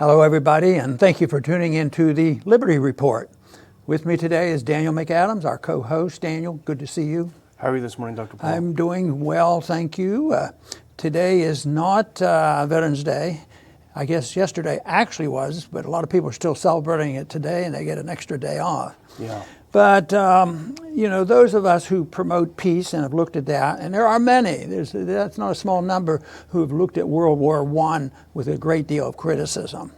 Hello, everybody, and thank you for tuning in to the Liberty Report. With me today is Daniel McAdams, our co-host. Daniel, good to see you. How are you this morning, Dr. Paul? I'm doing well, thank you. Today is not Veterans Day. I guess yesterday actually was, but a lot of people are still celebrating it today, and they get an extra day off. Yeah. But, those of us who promote peace and have looked at that, and there are many, that's not a small number, who have looked at World War I with a great deal of criticism,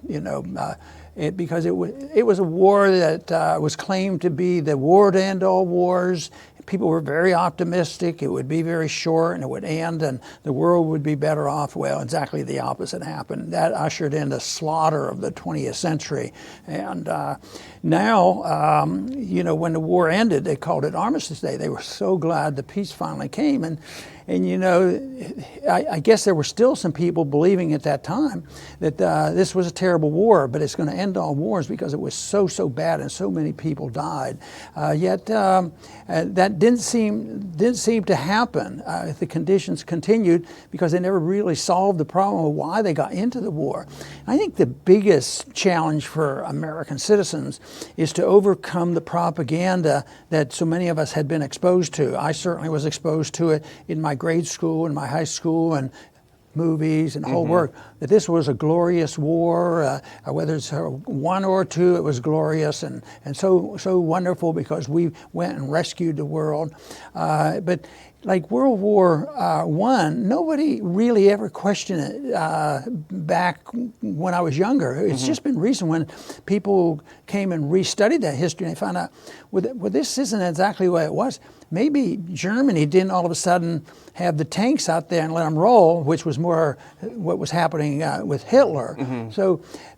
because it was a war that was claimed to be the war to end all wars. People were very optimistic. It would be very short and it would end and the world would be better off. Well, exactly the opposite happened. That ushered in the slaughter of the 20th century. And now, when the war ended, they called it Armistice Day. They were so glad the peace finally came. And I guess there were still some people believing at that time that this was a terrible war, but it's going to end all wars because it was so bad and so many people died. Yet that didn't seem to happen. The conditions continued because they never really solved the problem of why they got into the war. I think the biggest challenge for American citizens is to overcome the propaganda that so many of us had been exposed to. I certainly was exposed to it in my grade school and my high school and movies and the whole work, that this was a glorious war, whether it's one or two, it was glorious and so wonderful because we went and rescued the world. But like World War I, nobody really ever questioned it back when I was younger. It's just been recent when people came and restudied that history and they found out, well, this isn't exactly what it was. Maybe Germany didn't all of a sudden have the tanks out there and let them roll, which was more what was happening with Hitler.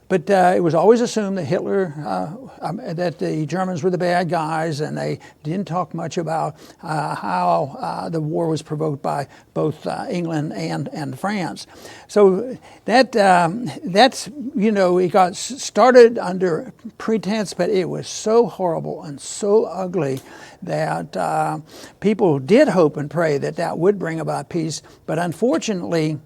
But it was always assumed that that the Germans were the bad guys, and they didn't talk much about how the war was provoked by both England and France. So that's it got started under pretense, but it was so horrible and so ugly that people did hope and pray that would bring about peace. But unfortunately,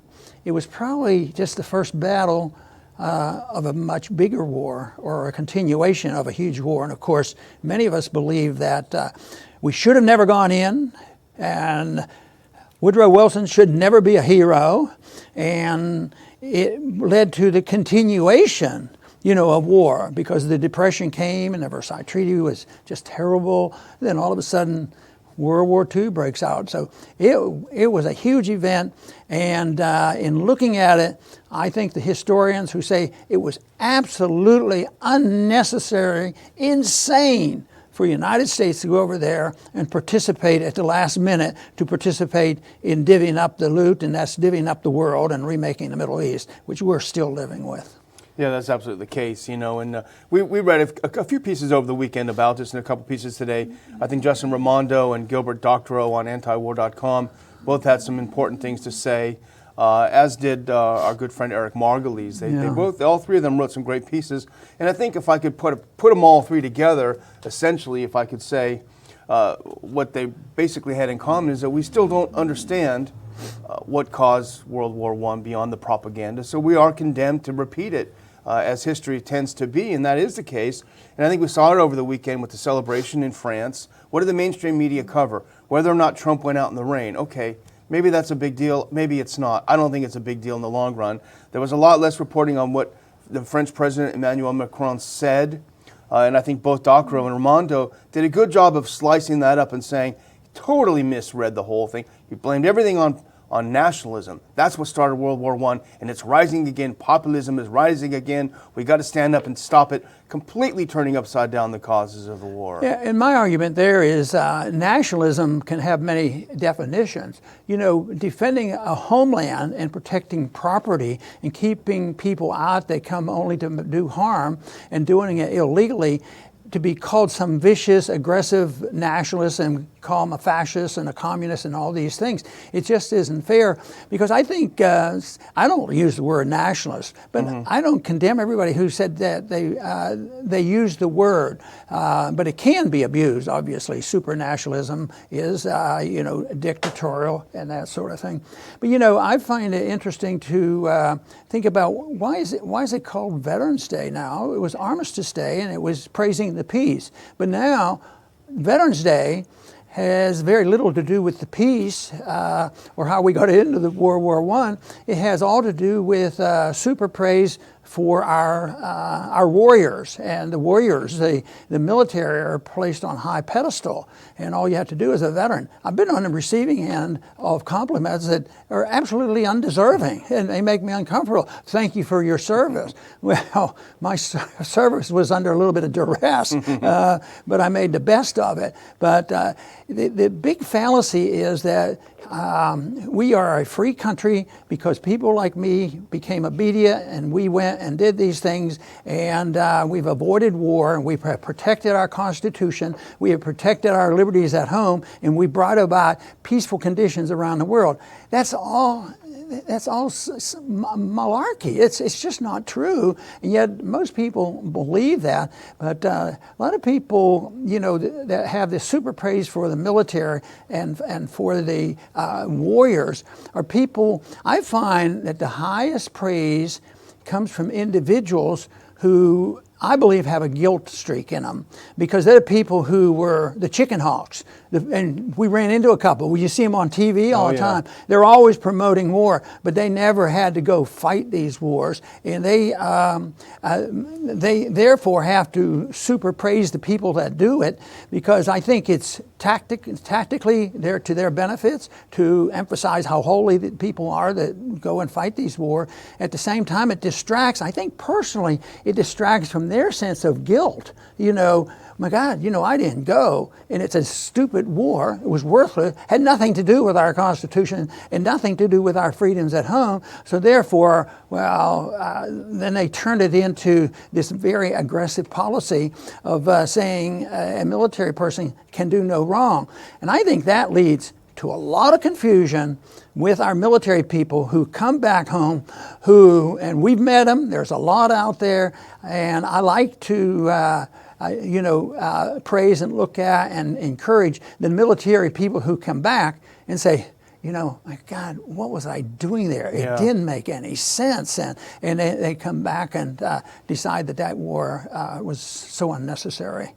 it was probably just the first battle of a much bigger war or a continuation of a huge war. And of course, many of us believe that we should have never gone in, and Woodrow Wilson should never be a hero, and it led to the continuation of war because the Depression came and the Versailles Treaty was just terrible. Then all of a sudden, World War II breaks out. So it was a huge event, and in looking at it, I think the historians who say it was absolutely unnecessary, insane for the United States to go over there and participate at the last minute to participate in divvying up the loot, and that's divvying up the world and remaking the Middle East, which we're still living with. Yeah, that's absolutely the case, and we read a few pieces over the weekend about this and a couple pieces today. I think Justin Raimondo and Gilbert Doctorow on antiwar.com both had some important things to say, as did our good friend Eric Margulies. They all three of them wrote some great pieces, and I think if I could put them all three together, essentially, if I could say what they basically had in common is that we still don't understand what caused World War I beyond the propaganda, so we are condemned to repeat it. As history tends to be, and that is the case. And I think we saw it over the weekend with the celebration in France. What did the mainstream media cover? Whether or not Trump went out in the rain. Okay, maybe that's a big deal, maybe it's not. I don't think it's a big deal in the long run. There was a lot less reporting on what the French President Emmanuel Macron said, and I think both Doctorow and Raimondo did a good job of slicing that up and saying, he totally misread the whole thing. He blamed everything on nationalism. That's what started World War I, and it's rising again. Populism is rising again. We got to stand up and stop it, completely turning upside down the causes of the war. Yeah, and my argument there is nationalism can have many definitions. Defending a homeland and protecting property and keeping people out that come only to do harm and doing it illegally, to be called some vicious, aggressive nationalist and call them a fascist and a communist and all these things. It just isn't fair, because I think, I don't use the word nationalist, but I don't condemn everybody who said that they use the word, but it can be abused, obviously. Supernationalism is, dictatorial and that sort of thing. But, I find it interesting to think about why is it called Veterans Day now? It was Armistice Day, and it was praising the peace. But now, Veterans Day has very little to do with the peace or how we got into the World War I. It has all to do with super praise for our warriors. And the warriors, the military, are placed on high pedestal, and all you have to do as a veteran. I've been on the receiving end of compliments that are absolutely undeserving, and they make me uncomfortable. Thank you for your service. Well, my service was under a little bit of duress, but I made the best of it. But the big fallacy is that we are a free country because people like me became obedient, and we went and did these things, and we've avoided war, and we've protected our Constitution, we have protected our liberties at home, and we brought about peaceful conditions around the world. That's all malarkey. It's just not true, and yet most people believe that. But a lot of people, that have this super praise for the military and for the warriors are people. I find that the highest praise comes from individuals who I believe have a guilt streak in them, because they're the people who were the chicken hawks. And we ran into a couple. You see them on TV all the time. They're always promoting war, but they never had to go fight these wars. And they therefore have to super praise the people that do it, because I think it's tactically to their benefits to emphasize how holy the people are that go and fight these wars. At the same time, it distracts. I think personally, it distracts from their sense of guilt. My God, I didn't go, and it's a stupid war. It was worthless, had nothing to do with our Constitution and nothing to do with our freedoms at home. So therefore, then they turned it into this very aggressive policy of saying a military person can do no wrong. And I think that leads to a lot of confusion with our military people who come back home, and we've met them, there's a lot out there, and I like to praise and look at and encourage the military people who come back and say, my God, what was I doing there? It didn't make any sense. And they come back and decide that war was so unnecessary.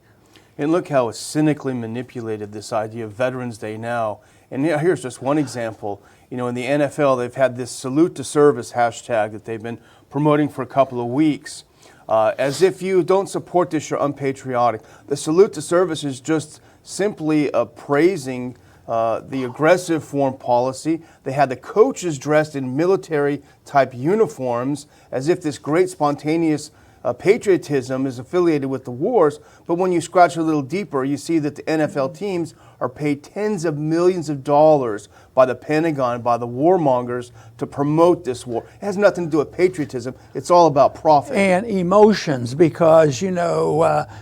And look how it's cynically manipulated, this idea of Veterans Day now. And here's just one example. In the NFL, they've had this salute to service hashtag that they've been promoting for a couple of weeks. As if you don't support this, you're unpatriotic. The salute to service is just simply praising the aggressive foreign policy. They had the coaches dressed in military-type uniforms, as if this great spontaneous patriotism is affiliated with the wars. But when you scratch a little deeper, you see that the NFL teams are paid tens of millions of dollars by the Pentagon, by the warmongers, to promote this war. It has nothing to do with patriotism. It's all about profit. And emotions, because,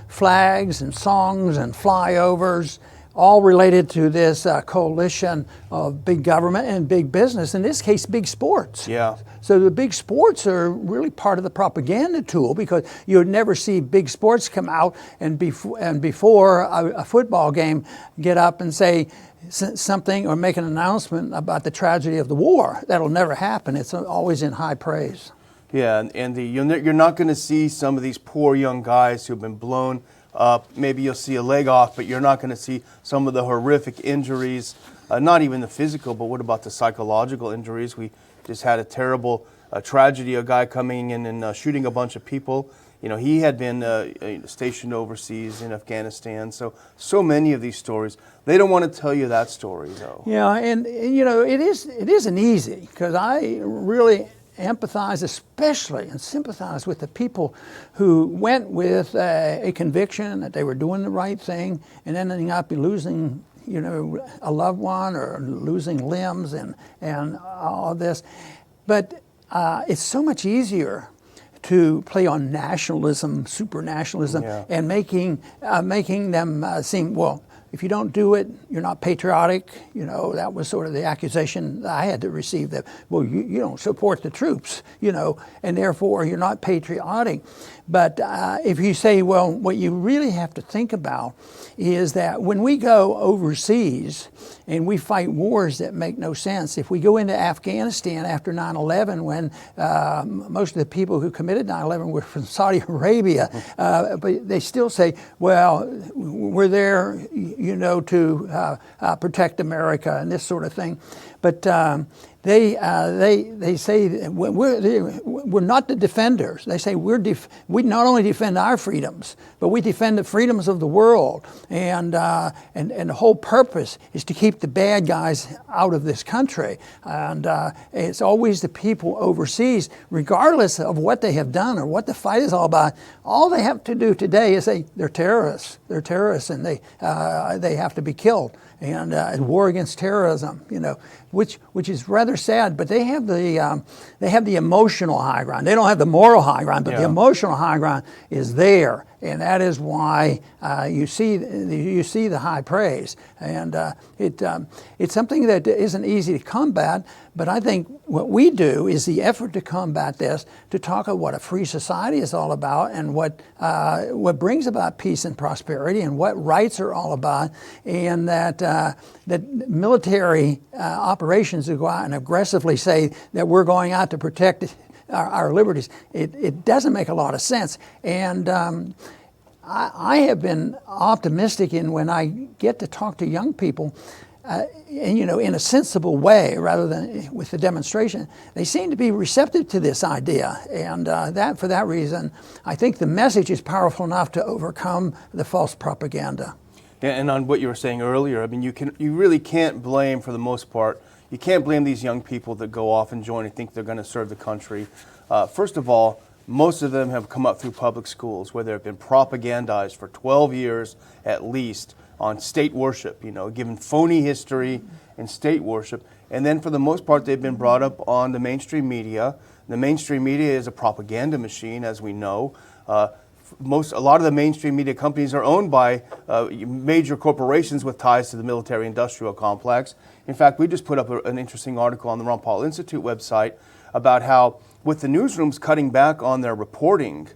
flags and songs and flyovers, all related to this coalition of big government and big business, in this case, big sports. Yeah. So the big sports are really part of the propaganda tool, because you would never see big sports come out and before a football game get up and say something or make an announcement about the tragedy of the war. That'll never happen. It's always in high praise. Yeah, and you're not going to see some of these poor young guys who've been blown up. Maybe you'll see a leg off, but you're not going to see some of the horrific injuries, not even the physical, but what about the psychological injuries? We just had a terrible tragedy, a guy coming in and shooting a bunch of people. He had been stationed overseas in Afghanistan. So many of these stories, they don't want to tell you that story, though. Yeah, and it isn't easy, because I really empathize especially and sympathize with the people who went with a conviction that they were doing the right thing and ending up losing a loved one or losing limbs and all of this. But it's so much easier to play on nationalism, supranationalism, and making them seem, well, if you don't do it, you're not patriotic. That was sort of the accusation that I had to receive, that, well, you don't support the troops, and therefore you're not patriotic. But if you say, well, what you really have to think about is that when we go overseas and we fight wars that make no sense, if we go into Afghanistan after 9/11, when most of the people who committed 9/11 were from Saudi Arabia, but they still say, well, we're there, to protect America and this sort of thing. But they say we're not the defenders. They say we not only defend our freedoms, but we defend the freedoms of the world. And the whole purpose is to keep the bad guys out of this country. And it's always the people overseas, regardless of what they have done or what the fight is all about. All they have to do today is say they're terrorists. They're terrorists, and they have to be killed. And war against terrorism, which is rather sad. But they have the emotional high ground. They don't have the moral high ground, but the emotional high ground is there, and that is why you see the high praise. And it's something that isn't easy to combat. But I think what we do is the effort to combat this, to talk about what a free society is all about, and what brings about peace and prosperity, and what rights are all about, and that military operations to go out and aggressively say that we're going out to protect our liberties, it doesn't make a lot of sense. And I have been optimistic when I get to talk to young people, and in a sensible way rather than with the demonstration. They seem to be receptive to this idea, and for that reason, I think the message is powerful enough to overcome the false propaganda. And on what you were saying earlier, I mean, you really can't blame, for the most part, you can't blame these young people that go off and join and think they're going to serve the country. First of all, most of them have come up through public schools where they've been propagandized for 12 years at least on state worship, given phony history and state worship. And then for the most part, they've been brought up on the mainstream media. The mainstream media is a propaganda machine, as we know. A lot of the mainstream media companies are owned by major corporations with ties to the military-industrial complex. In fact, we just put up an interesting article on the Ron Paul Institute website about how, with the newsrooms cutting back on their reporting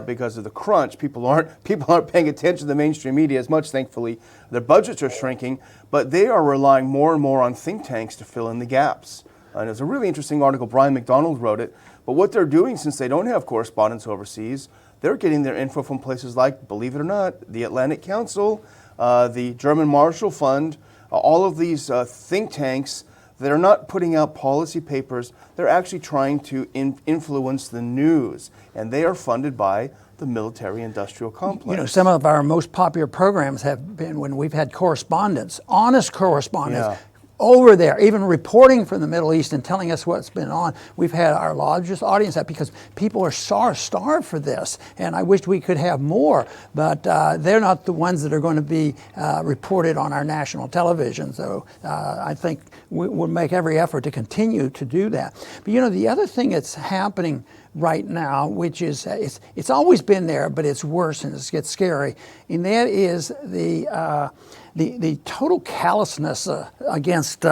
because of the crunch, people aren't paying attention to the mainstream media as much. Thankfully, their budgets are shrinking, but they are relying more and more on think tanks to fill in the gaps. And it's a really interesting article. Brian McDonald wrote it. But what they're doing, since they don't have correspondents overseas, they're getting their info from places like, believe it or not, the Atlantic Council, the German Marshall Fund, all of these think tanks that are not putting out policy papers. They're actually trying to influence the news, and they are funded by the military-industrial complex. Some of our most popular programs have been when we've had correspondents, honest correspondents, over there, even reporting from the Middle East and telling us what's been on. We've had our largest audience because people are starved for this, and I wish we could have more, but they're not the ones that are going to be reported on our national television. So I think we'll make every effort to continue to do that. But the other thing that's happening right now, which is it's always been there, but it's worse and it gets scary, and that is the total callousness against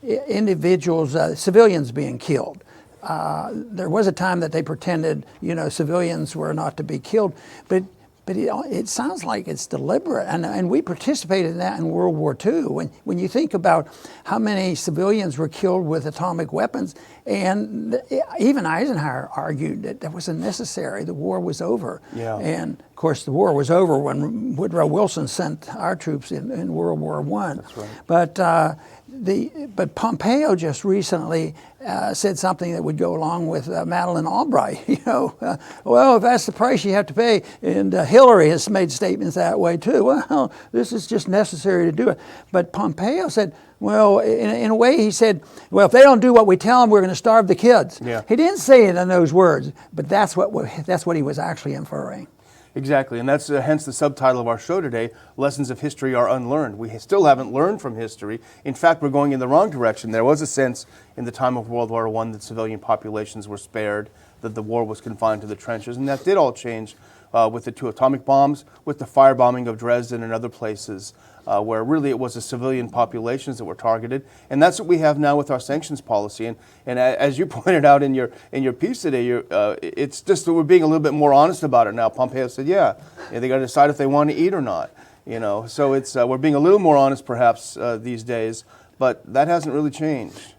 individuals, civilians being killed. There was a time that they pretended, civilians were not to be killed, but it sounds like it's deliberate, and we participated in that in World War II. When you think about how many civilians were killed with atomic weapons, and even Eisenhower argued that wasn't necessary. The war was over. Yeah. And of course, the war was over when Woodrow Wilson sent our troops in World War I. That's right. But Pompeo just recently said something that would go along with Madeleine Albright. Well, if that's the price you have to pay, and Hillary has made statements that way too. Well, this is just necessary to do it. But Pompeo said, well, in a way, he said, well, if they don't do what we tell them, we're going to starve the kids. Yeah. He didn't say it in those words, but that's what he was actually inferring. Exactly, and that's hence the subtitle of our show today, Lessons of History Are Unlearned. We still haven't learned from history. In fact, we're going in the wrong direction. There was a sense in the time of World War I that civilian populations were spared, that the war was confined to the trenches, and that did all change with the 2 atomic bombs, with the firebombing of Dresden and other places. where really it was the civilian populations that were targeted. And that's what we have now with our sanctions policy. And as you pointed out in your piece today, it's just that we're being a little bit more honest about it now. Pompeo said, yeah, they got to decide if they want to eat or not. So it's we're being a little more honest perhaps these days, but that hasn't really changed.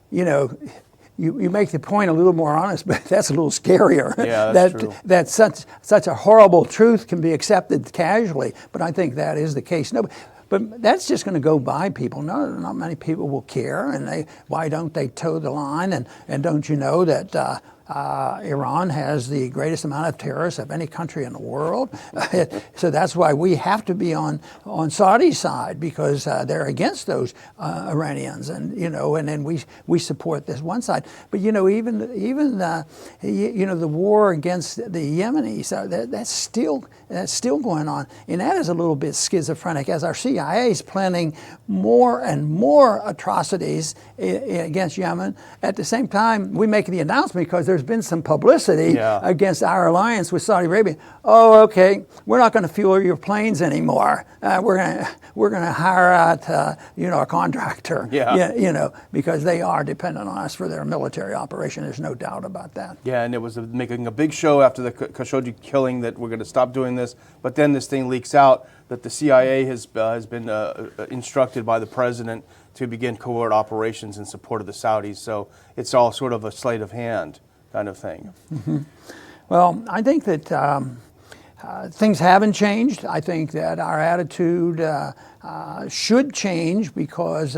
You make the point a little more honest, but that's a little scarier. Yeah, that's true. That such a horrible truth can be accepted casually, but I think that is the case. No, but that's just going to go by people. No, not many people will care, and why don't they toe the line? And don't you know that Iran has the greatest amount of terrorists of any country in the world? So that's why we have to be on Saudi's side, because they're against those Iranians, and and then we support this one side. But even the war against the Yemenis, that's still going on, and that is a little bit schizophrenic, as our CIA is planning more and more atrocities against Yemen. At the same time, we make the announcement because there's been some publicity against our alliance with Saudi Arabia. Oh, okay, we're not going to fuel your planes anymore. We're going to hire out a contractor. Because they are dependent on us for their military operation. There's no doubt about that. Yeah, and it was making a big show after the Khashoggi killing that we're going to stop doing this. But then this thing leaks out that the CIA has been instructed by the president to begin covert operations in support of the Saudis. So it's all sort of a sleight of hand kind of thing. Mm-hmm. Well, I think that things haven't changed. I think that our attitude should change, because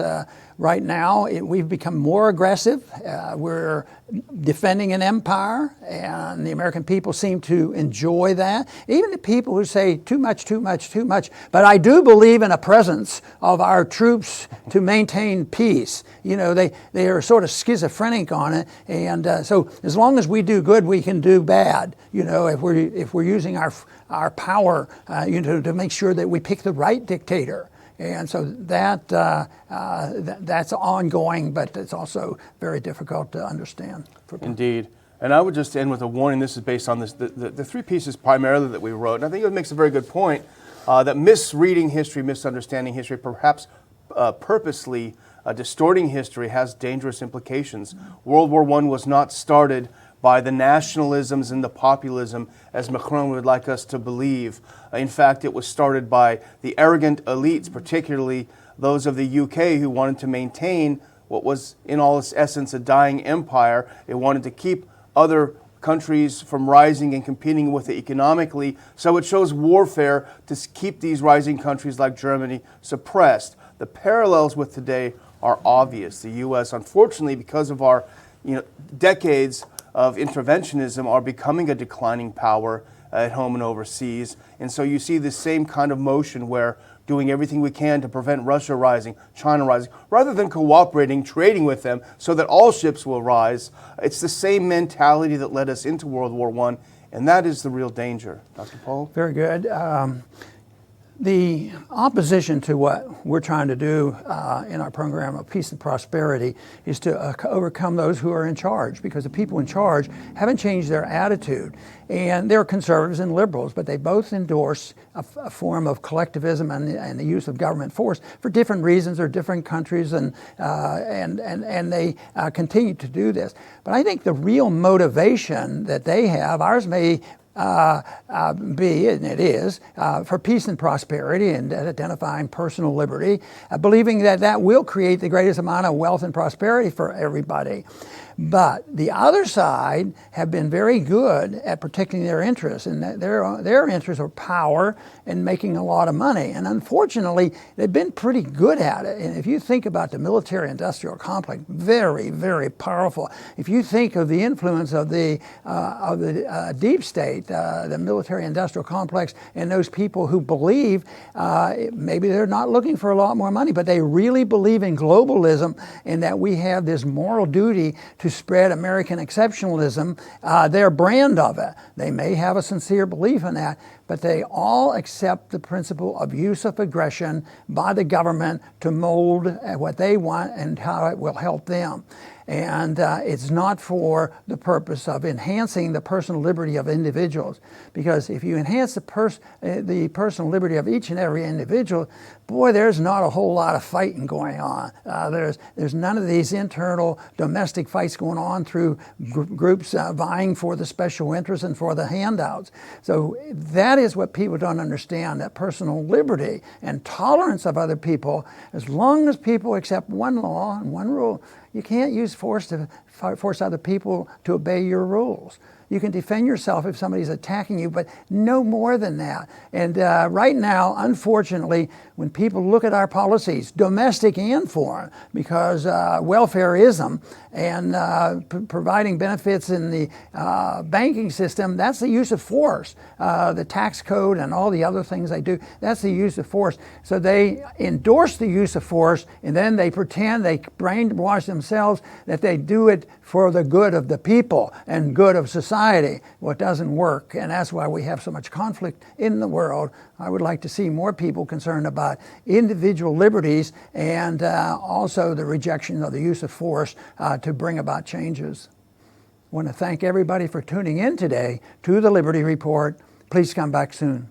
right now we've become more aggressive. We're defending an empire, and the American people seem to enjoy that. Even the people who say too much, too much, too much. But I do believe in a presence of our troops to maintain peace. They are sort of schizophrenic on it, and so as long as we do good, we can do bad. If we're using our power, to make sure that we pick the right dictator. And so that's ongoing, but it's also very difficult to understand. Indeed. And I would just end with a warning. This is based on the three pieces primarily that we wrote. And I think it makes a very good point that misreading history, misunderstanding history, perhaps purposely distorting history, has dangerous implications. World War I was not started by the nationalisms and the populism, as Macron would like us to believe. In fact, it was started by the arrogant elites, particularly those of the UK, who wanted to maintain what was, in all its essence, a dying empire. They wanted to keep other countries from rising and competing with it economically. So it shows warfare to keep these rising countries like Germany suppressed. The parallels with today are obvious. The U.S., unfortunately, because of our decades of interventionism, are becoming a declining power at home and overseas. And so you see this same kind of motion where doing everything we can to prevent Russia rising, China rising, rather than cooperating, trading with them so that all ships will rise. It's the same mentality that led us into World War I, and that is the real danger. Dr. Paul? Very good. The opposition to what we're trying to do in our program of peace and prosperity is to overcome those who are in charge, because the people in charge haven't changed their attitude. And they're conservatives and liberals, but they both endorse a form of collectivism and the use of government force for different reasons or different countries, and they continue to do this. But I think the real motivation that they have, ours may be, and it is, for peace and prosperity and identifying personal liberty, believing that will create the greatest amount of wealth and prosperity for everybody. But the other side have been very good at protecting their interests, and their interests are power and making a lot of money. And unfortunately, they've been pretty good at it. And if you think about the military-industrial complex, very, very powerful. If you think of the influence of the deep state, the military-industrial complex, and those people who believe, maybe they're not looking for a lot more money, but they really believe in globalism and that we have this moral duty to spread American exceptionalism, their brand of it. They may have a sincere belief in that, but they all accept the principle of use of aggression by the government to mold what they want and how it will help them. And it's not for the purpose of enhancing the personal liberty of individuals. Because if you enhance the personal liberty of each and every individual, boy, there's not a whole lot of fighting going on. There's none of these internal domestic fights going on through groups vying for the special interests and for the handouts. So that is what people don't understand, that personal liberty and tolerance of other people. As long as people accept one law and one rule, you can't use force to force other people to obey your rules. You can defend yourself if somebody's attacking you, but no more than that. And right now, unfortunately, when people look at our policies, domestic and foreign, because welfareism and providing benefits in the banking system, that's the use of force. The tax code and all the other things they do, that's the use of force. So they endorse the use of force, and then they pretend, they brainwash themselves that they do it for the good of the people and good of society. Well, it doesn't work, and that's why we have so much conflict in the world. I would like to see more people concerned about individual liberties and also the rejection of the use of force to bring about changes. I want to thank everybody for tuning in today to the Liberty Report. Please come back soon.